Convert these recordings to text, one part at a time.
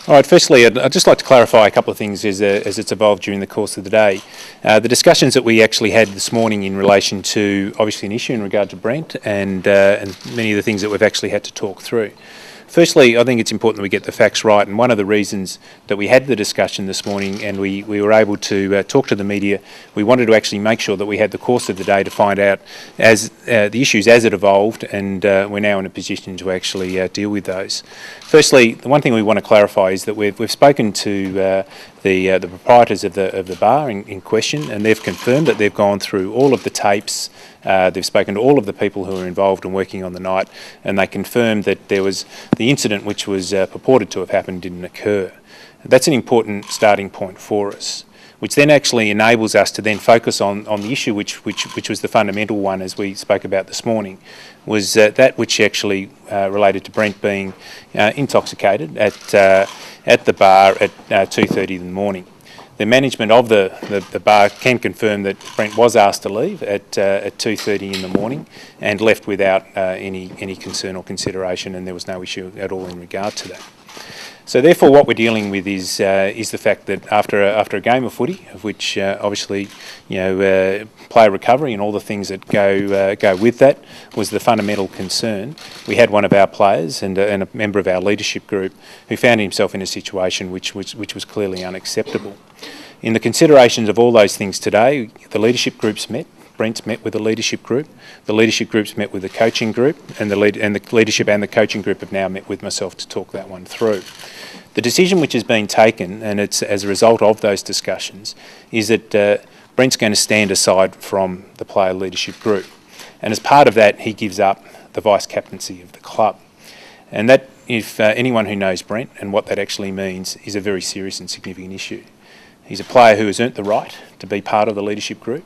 All right, firstly, I'd just like to clarify a couple of things as it's evolved during the course of the day. The discussions that we actually had this morning in relation to, obviously, an issue in regard to Brent and many of the things that we've actually had to talk through. Firstly, I think it's important that we get the facts right, and one of the reasons that we had the discussion this morning and we were able to talk to the media, we wanted to actually make sure that we had the course of the day to find out as the issues as it evolved, and we're now in a position to actually deal with those. Firstly, the one thing we want to clarify is that we've spoken to the proprietors of the bar in question, and they've confirmed that they've gone through all of the tapes. They've spoken to all of the people who were involved in working on the night, and they confirmed that there was the incident which was purported to have happened didn't occur. That's an important starting point for us, which then actually enables us to then focus on the issue which was the fundamental one, as we spoke about this morning, was that which actually related to Brent being intoxicated at the bar at 2:30 in the morning. The management of the bar can confirm that Brent was asked to leave at 2:30 in the morning and left without any concern or consideration, and there was no issue at all in regard to that. So therefore, what we're dealing with is the fact that after a game of footy, of which obviously player recovery and all the things that go with that was the fundamental concern. We had one of our players and a member of our leadership group who found himself in a situation which was clearly unacceptable. In the considerations of all those things today, the leadership groups met. Brent's met with the leadership group. The leadership groups met with the coaching group, and the leadership and the coaching group have now met with myself to talk that one through. The decision which has been taken, and it's as a result of those discussions, is that Brent's going to stand aside from the player leadership group, and as part of that, he gives up the vice captaincy of the club, and that, if anyone who knows Brent and what that actually means, is a very serious and significant issue. He's a player who has earned the right to be part of the leadership group.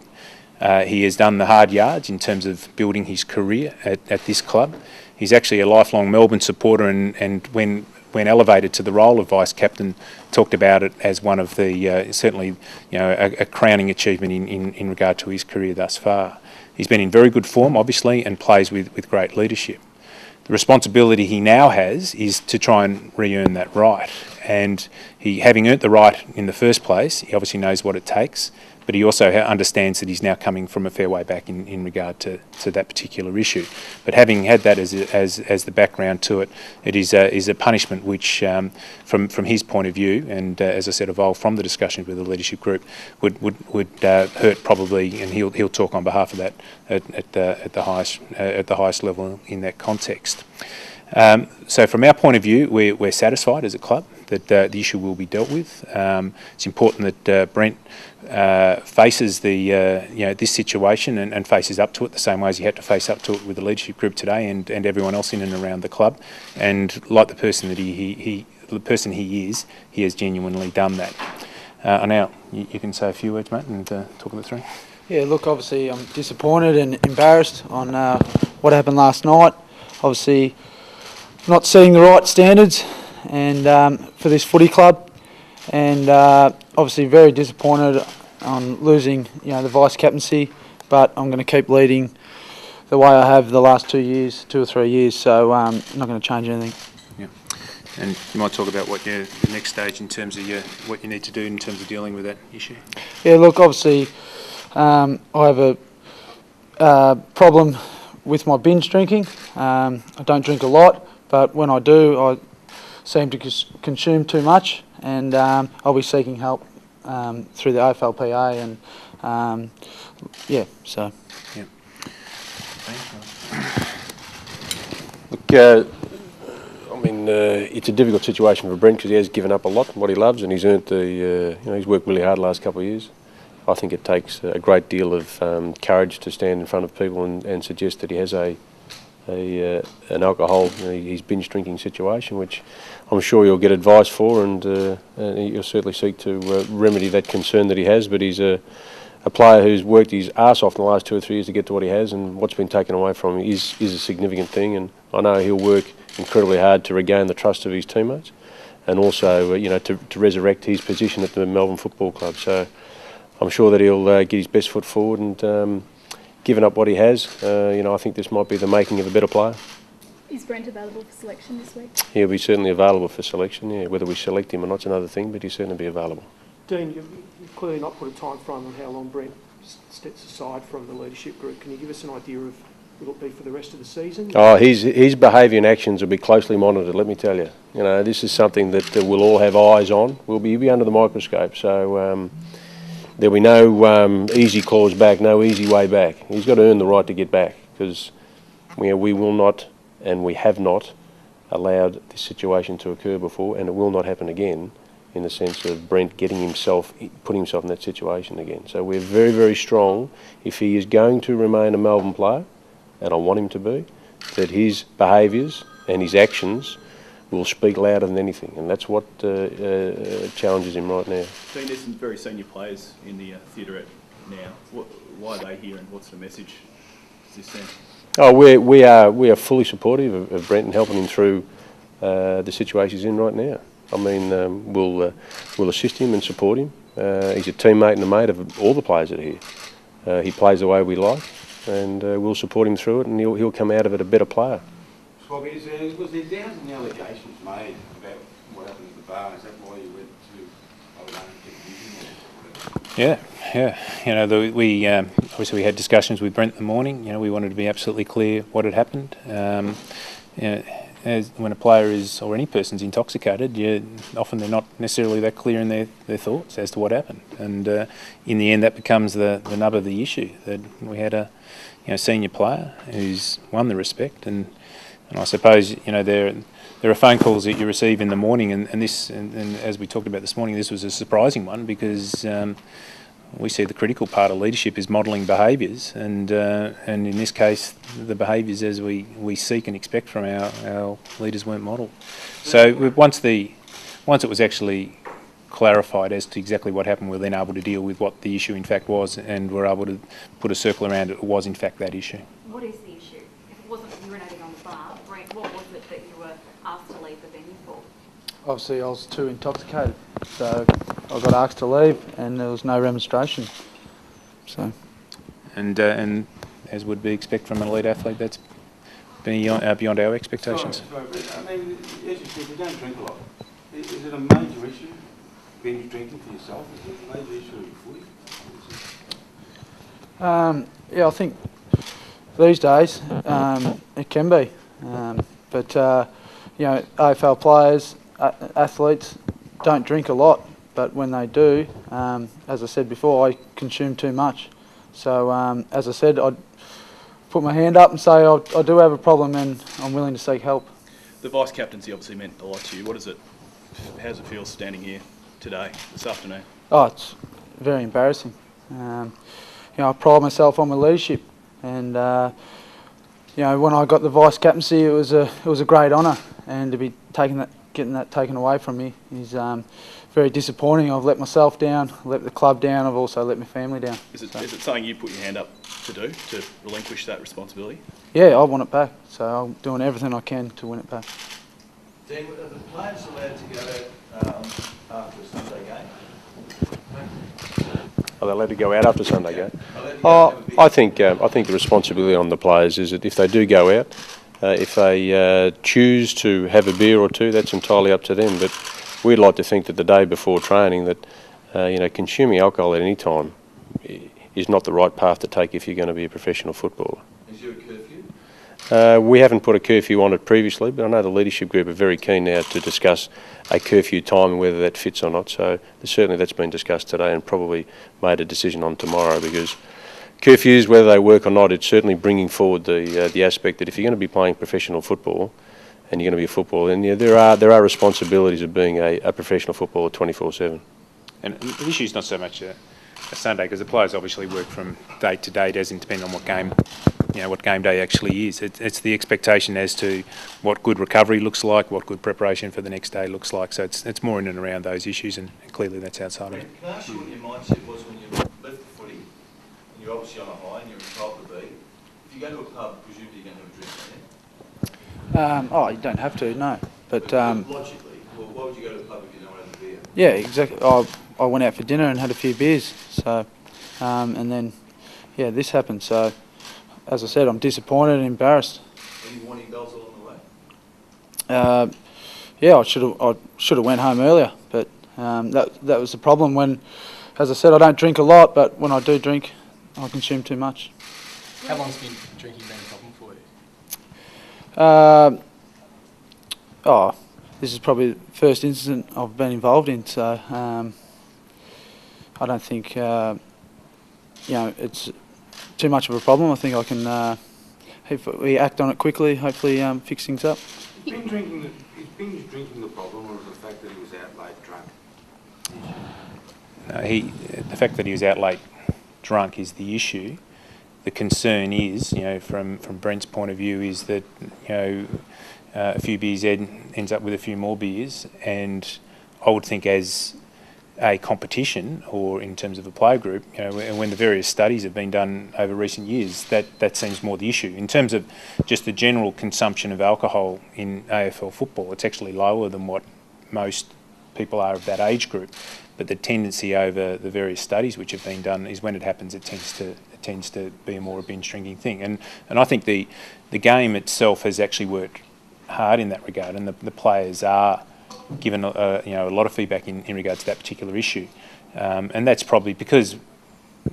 He has done the hard yards in terms of building his career at this club. He's actually a lifelong Melbourne supporter, and when elevated to the role of vice captain, talked about it as one of the certainly a crowning achievement in regard to his career thus far. He's been in very good form, obviously, and plays with great leadership. The responsibility he now has is to try and re-earn that right. And he, having earned the right in the first place, he obviously knows what it takes, but he also understands that he's now coming from a fair way back in regard to that particular issue. But having had that as the background to it, it is a punishment which, from his point of view, and as I said, evolved from the discussion with the leadership group, would hurt probably, and he'll talk on behalf of that at the highest level in that context. So from our point of view, we're satisfied as a club that the issue will be dealt with. It's important that Brent faces this situation and faces up to it the same way as he had to face up to it with the leadership group today and everyone else in and around the club. And like the person that he is, he has genuinely done that. Now you can say a few words, Matt, and talk it through. Yeah, look, obviously I'm disappointed and embarrassed on what happened last night. Obviously, not setting the right standards and for this footy club, and obviously very disappointed on losing the vice captaincy, but I'm going to keep leading the way I have the last 2 or 3 years, so I'm not going to change anything. Yeah, and you might talk about what the next stage in terms of what you need to do in terms of dealing with that issue. Yeah, look, obviously I have a problem with my binge drinking. I don't drink a lot, but when I do, I seem to consume too much, and I'll be seeking help through the AFLPA, and so. Yeah. Look, it's a difficult situation for Brent because he has given up a lot of what he loves, and he's earned he's worked really hard the last couple of years. I think it takes a great deal of courage to stand in front of people and suggest that he has an alcohol, his binge drinking situation, which I'm sure you'll get advice for, and you'll certainly seek to remedy that concern that he has. But he's a player who's worked his arse off in the last 2 or 3 years to get to what he has, and what's been taken away from him is a significant thing. And I know he'll work incredibly hard to regain the trust of his teammates, and also to resurrect his position at the Melbourne Football Club. So I'm sure that he'll get his best foot forward, and given up what he has, I think this might be the making of a better player. Is Brent available for selection this week? He'll be certainly available for selection, yeah. Whether we select him or not's another thing, but he'll certainly be available. Dean, you've clearly not put a time frame on how long Brent steps aside from the leadership group. Can you give us an idea of, will it be for the rest of the season? Oh, his behaviour and actions will be closely monitored, let me tell you. You know, this is something that we'll all have eyes on. He'll be under the microscope, so there'll be no easy calls back, no easy way back. He's got to earn the right to get back, because we will not, and we have not, allowed this situation to occur before, and it will not happen again, in the sense of Brent putting himself in that situation again. So we're very, very strong. If he is going to remain a Melbourne player, and I want him to be, that his behaviours and his actions will speak louder than anything, and that's what challenges him right now. Dean, there's some very senior players in the theatre now. Why are they here, and what's the message does this send? Oh, we are fully supportive of Brent and helping him through the situation he's in right now. I mean, we'll assist him and support him. He's a teammate and a mate of all the players that are here. He plays the way we like, and we'll support him through it, and he'll come out of it a better player. Swabby, was there doubts and allegations made about what happened at the bar? Is that why you went to Yeah. You know, we obviously we had discussions with Brent in the morning. You know, we wanted to be absolutely clear what had happened. You know, when a player is, or any person's intoxicated, often they're not necessarily that clear in their thoughts as to what happened. And in the end, that becomes the nub of the issue, that we had a senior player who's won the respect. And I suppose, you know, there are phone calls that you receive in the morning, and as we talked about this morning, this was a surprising one, because we see the critical part of leadership is modelling behaviours, and in this case, the behaviours as we seek and expect from our leaders weren't modelled. So once it was actually clarified as to exactly what happened, we were then able to deal with what the issue in fact was, and we're able to put a circle around it. It was in fact that issue. What is the issue? If it wasn't urinating on the bar, Brent, what was it that you were asked to leave the venue for? Obviously, I was too intoxicated, so I got asked to leave, and there was no remonstration. So, and as would be expected from an elite athlete, that's beyond our expectations. Sorry, I mean, as you said, you don't drink a lot. Is it a major issue, binge drinking for yourself? Is it a major issue with footy? yeah, I think these days it can be, but you know, AFL players, athletes don't drink a lot, but when they do, as I said before, I consume too much. So as I said, I'd put my hand up and say I do have a problem, and I'm willing to seek help. The vice captaincy obviously meant a lot to you. How does it feel standing here today, this afternoon? Oh, it's very embarrassing. You know, I pride myself on my leadership, and you know, when I got the vice captaincy, it was a great honour, and to be getting that taken away from me is very disappointing. I've let myself down, let the club down, I've also let my family down. Is it something you put your hand up to do, to relinquish that responsibility? Yeah, I want it back, so I'm doing everything I can to win it back. Dean, are the players allowed to go out after a Sunday game? Are they allowed to go out after Sunday game? I think the responsibility on the players is that if they do go out, if they choose to have a beer or two, that's entirely up to them. But we'd like to think that the day before training, that you know, consuming alcohol at any time is not the right path to take if you're going to be a professional footballer. Is there a curfew? We haven't put a curfew on it previously, but I know the leadership group are very keen now to discuss a curfew time and whether that fits or not. So certainly that's been discussed today and probably made a decision on tomorrow, because curfews, whether they work or not, it's certainly bringing forward the aspect that if you're going to be playing professional football and you're going to be a footballer, then yeah, there are responsibilities of being a professional footballer 24/7. And the issue is not so much a Sunday, because the players obviously work from date to date, as in depending on what game day actually is. It's the expectation as to what good recovery looks like, what good preparation for the next day looks like. So it's more in and around those issues, and clearly that's outside of it. Can I ask you what your mindset was when you left the footy, and you're obviously on a high and you're entitled to be? If you go to a pub, presumably you're going to have a drink, Oh, you don't have to, no. But logically, well, why would you go to a pub if you don't have a beer? yeah, exactly. I went out for dinner and had a few beers. So, and then, yeah, this happened. So, as I said, I'm disappointed and embarrassed. Any warning bells along the way? Yeah, I should have went home earlier, but that was the problem. When, as I said, I don't drink a lot, but when I do drink, I consume too much. How long's been drinking been a problem for you? This is probably the first incident I've been involved in, so I don't think it's too much of a problem. I think I can, if we act on it quickly, hopefully fix things up. Is binge drinking the problem, or is the fact that he was out late drunk? The fact that he was out late drunk is the issue. The concern is, from Brent's point of view, is that, a few beers ends up with a few more beers, and I would think as a competition or in terms of a player group, when the various studies have been done over recent years, that seems more the issue. In terms of just the general consumption of alcohol in AFL football, it's actually lower than what most people are of that age group. But the tendency over the various studies which have been done is when it happens, it tends to be a more binge drinking thing. And I think the game itself has actually worked hard in that regard, and the players are given a lot of feedback in regards to that particular issue, and that's probably because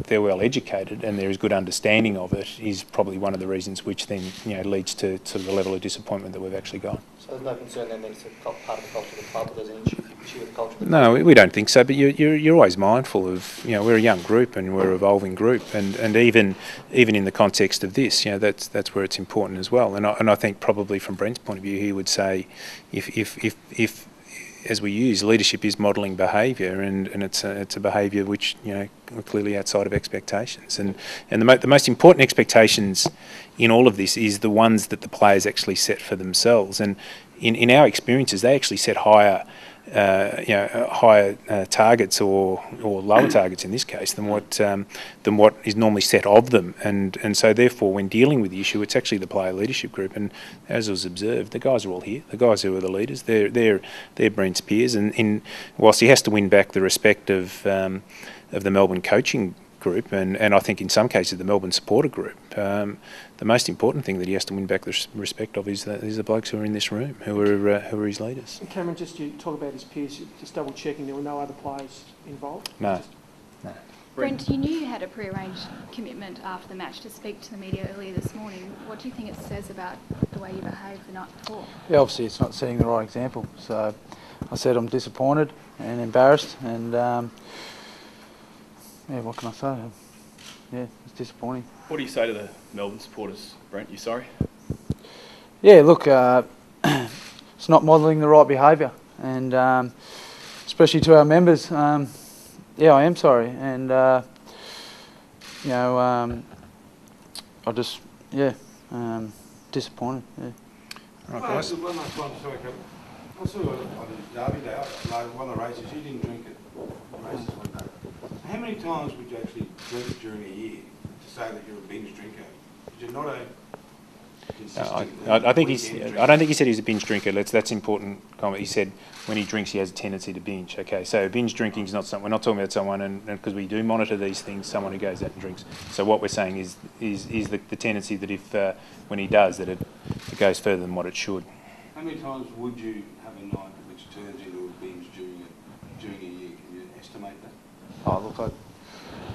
they're well educated and there is good understanding of it, is probably one of the reasons which then leads to the level of disappointment that we've actually got. So there's no concern then that it's part of the culture of the club, or there's an issue with the culture of the No, we don't think so, but you're always mindful of, we're a young group and we're an evolving group, and even in the context of this, that's where it's important as well. And I think probably from Brent's point of view, he would say if as we use, leadership is modelling behaviour, and it's a behaviour which are clearly outside of expectations, and the most important expectations in all of this is the ones that the players actually set for themselves, and in our experiences they actually set higher targets or lower targets in this case than what is normally set of them, and so therefore when dealing with the issue, it's actually the player leadership group. And as was observed, the guys are all here. The guys who are the leaders, they're Brent's peers, and whilst he has to win back the respect of the Melbourne coaching group, and I think in some cases the Melbourne supporter group, the most important thing that he has to win back the respect of is the blokes who are in this room, who are his leaders. And Cameron, just you talk about his peers, just double checking there were no other players involved? No. Brent, you knew you had a pre-arranged commitment after the match to speak to the media earlier this morning. What do you think it says about the way you behaved the night before? Yeah, obviously it's not setting the right example. So I said I'm disappointed and embarrassed, and what can I say? Yeah, it's disappointing. What do you say to the Melbourne supporters, Brent? You sorry? Yeah, look, it's not modelling the right behaviour, and especially to our members. Yeah, I am sorry, and I just disappointed. Yeah. Right, guys. One last one, sorry, Kevin. I saw on the Derby Day, one of the races, you didn't drink at races one day. How many times would you actually drink during a year to say that you're a binge drinker? You're not a consistent... I don't think he said he's a binge drinker. That's important comment. He said when he drinks, he has a tendency to binge. Okay, so binge drinking is not something. We're not talking about someone, and because we do monitor these things, someone who goes out and drinks. So what we're saying is the tendency that if when he does, that it goes further than what it should. How many times would you have a night which turns into a binge during a year? Can you estimate that? Oh, look, I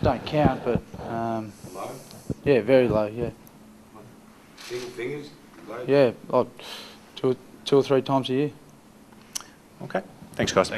don't count, but Low? yeah, very low. Yeah. Single fingers? Low? Yeah, like two or three times a year. Okay, thanks, guys.